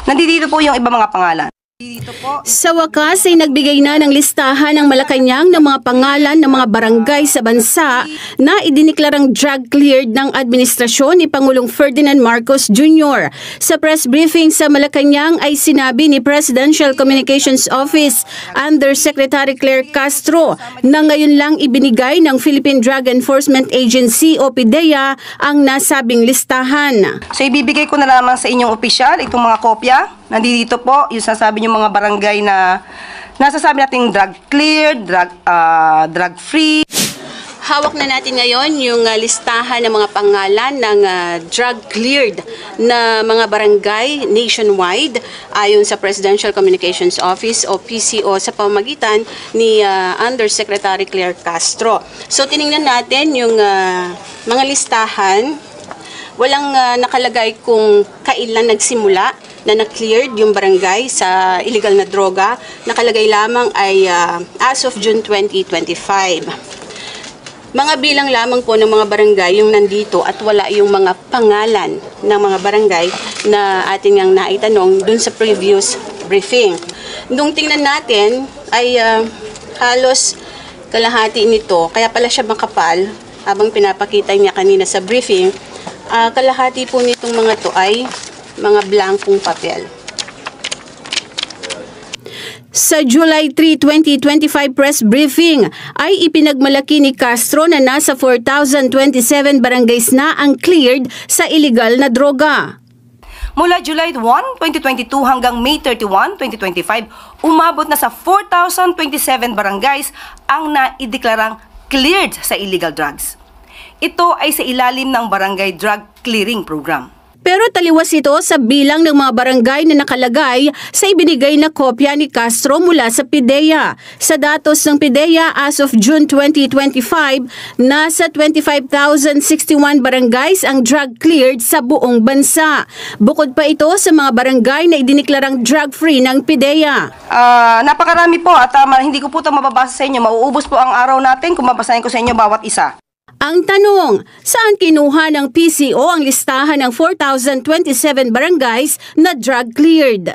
Nandito po yung iba mga pangalan. Dito po. Sa wakas ay nagbigay na ng listahan ng Malacanang ng mga pangalan ng mga barangay sa bansa na idiniklarang drug cleared ng administrasyon ni Pangulong Ferdinand Marcos Jr. Sa press briefing sa Malacanang ay sinabi ni Presidential Communications Office Undersecretary Claire Castro na ngayon lang ibinigay ng Philippine Drug Enforcement Agency o PDEA ang nasabing listahan. So ibibigay ko na lamang sa inyong opisyal itong mga kopya. Nandito po yung sasabi niyo mga barangay na nasasabi nating drug cleared, drug free. Hawak na natin ngayon yung listahan ng mga pangalan ng drug cleared na mga barangay nationwide ayon sa Presidential Communications Office o PCO sa pamamagitan ni Undersecretary Claire Castro. So tiningnan natin yung mga listahan. Walang nakalagay kung kailan nagsimula na na-cleared yung barangay sa illegal na droga. Nakalagay lamang ay as of June 2025. Mga bilang lamang po ng mga barangay yung nandito at wala yung mga pangalan ng mga barangay na ating ngang naitanong dun sa previous briefing. Nung tingnan natin ay halos kalahati nito, kaya pala siya makapal habang pinapakita niya kanina sa briefing. Kalahati po nitong mga to ay mga blankong papel. Sa July 3, 2025 press briefing ay ipinagmalaki ni Castro na nasa 4,027 barangays na ang cleared sa illegal na droga. Mula July 1, 2022 hanggang May 31, 2025, umabot na sa 4,027 barangays ang naideklarang cleared sa illegal drugs. Ito ay sa ilalim ng Barangay Drug Clearing Program. Pero taliwas ito sa bilang ng mga barangay na nakalagay sa ibinigay na kopya ni Castro mula sa PDEA. Sa datos ng PDEA as of June 2025, nasa 25,061 barangays ang drug cleared sa buong bansa. Bukod pa ito sa mga barangay na idiniklarang drug-free ng PDEA. Napakarami po at hindi ko po ito mababasa sa inyo. Mauubos po ang araw natin kung mabasahin ko sa inyo bawat isa. Ang tanong, saan kinuha ng PCO ang listahan ng 4,027 barangays na drug cleared?